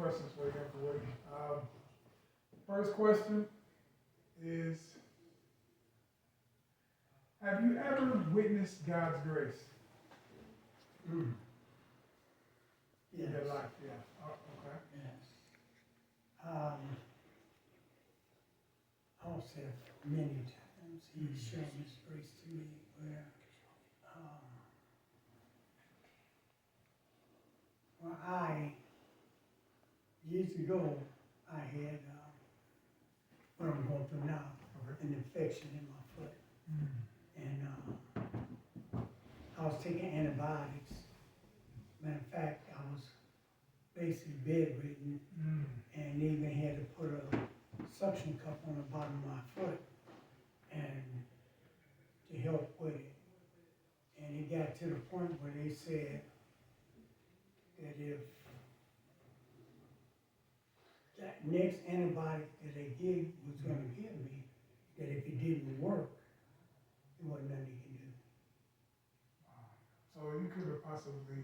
questions for you, Uncle Woody. First question is, have you ever witnessed God's grace Mm. in Yes. your life? Yeah. Oh, okay. Yes. I'll say many times He's shown His grace to me where, years ago, I had what I'm going through now, Okay. an infection in my foot. Mm. And I was taking antibiotics. Matter of fact, I was basically bedridden Mm. and even had to put a suction cup on the bottom of my foot and to help with it. And it got to the point where they said that if that next antibiotic that they gave was going to give me, that if it didn't work, there wasn't nothing they can do. So you could have possibly.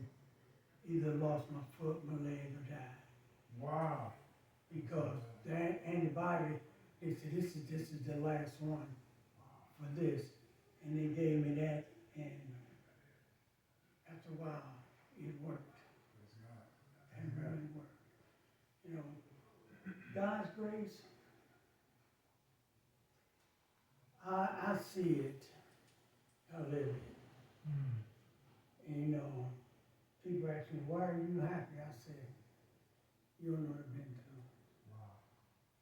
Either lost my foot, my leg, or died. Wow. Because that antibiotic, they said this is the last one for this, and they gave me that, and after a while, it worked. It really worked. You know, God's grace, I see it, I live it. Mm. And you know, people ask me, why are you happy? I said, you don't know what I've been through. Wow.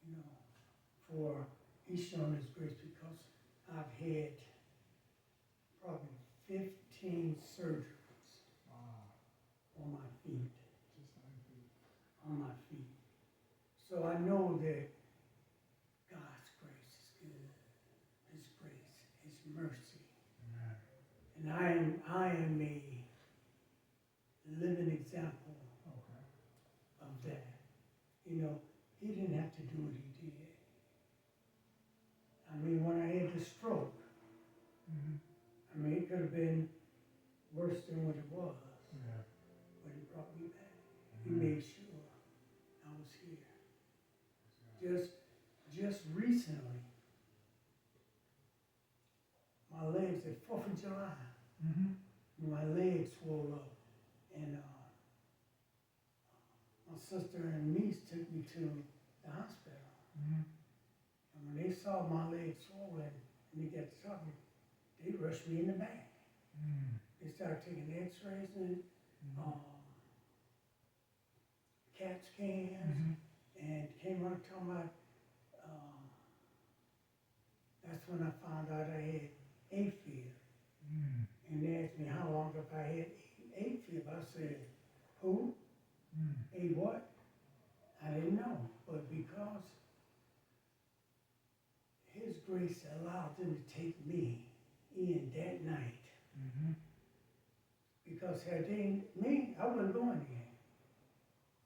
You know, for He's shown His grace because I've had probably 15 surgeries Wow. on my feet, Just like you. on my feet. So I know that God's grace is good, His grace, His mercy. Amen. And I am a living example Okay. of that. You know, He didn't have to do what He did. I mean, when I had the stroke, Mm-hmm. I mean, it could have been worse than what it was, Yeah. but He brought me back. He Amen. made sure I was here. Just recently, my legs at 4th of July, Mm-hmm. my legs swelled up, and my sister and niece took me to the hospital. Mm-hmm. And when they saw my legs swollen and they got to talking, they rushed me in the back. Mm. They started taking X-rays and Mm-hmm. CAT scans, Mm-hmm. and came out talking about. That's when I found out I had AFib. Mm. And they asked me how long have I had AFib. I said, who? Mm. A what? I didn't know. But because His grace allowed them to take me in that night, Mm-hmm. because had they, me, I wasn't going in.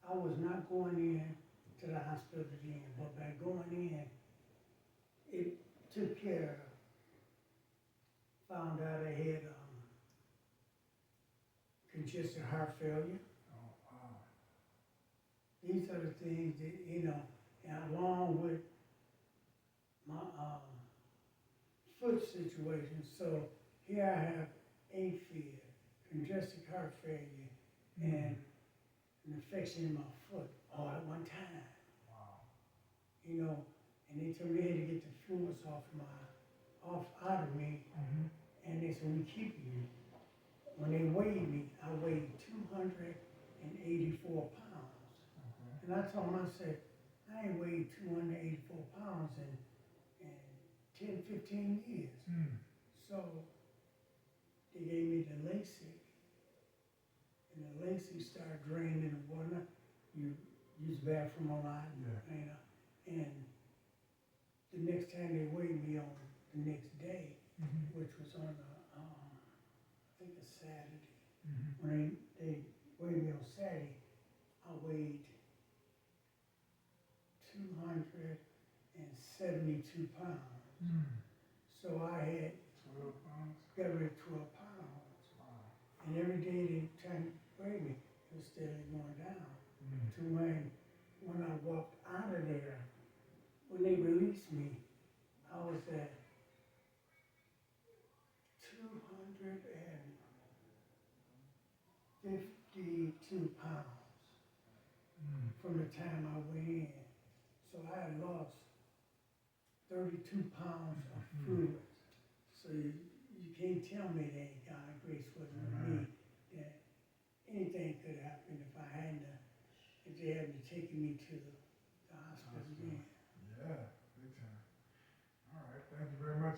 I was not going in to the hospital again. But by going in, it took care of, found out I had congestive heart failure. Oh, wow. These are the things that, you know, and along with my foot situation. So here I have AFib, congestive heart failure, and an infection in my foot all at one time. Wow. You know, and they told me they had to get the fluids out of me, Mm-hmm. and they said, we keep you. When they weighed me, I weighed 284 pounds. Okay. And I told them, I said, I ain't weighed 284 pounds in 10, 15 years. Mm. So they gave me the Lasix, and the Lasix started draining the water. You use the bathroom a lot, Yeah. and the next time they weighed me on the next day, Mm-hmm. which was on I think a Saturday. Mm-hmm. When they weighed me on Saturday, I weighed 272 pounds. Mm. So I had 12 pounds. got rid of 12 pounds. Wow. And every day they tried to weigh me, it was steadily going down. Mm. To when walked out of there, when they released me, I was at 252 pounds from the time I went in. So I had lost 32 pounds of fluid. So you can't tell me that God's grace wasn't with me, that anything could happen if they hadn't taken me to the hospital then. Yeah, big time. All right, thank you very much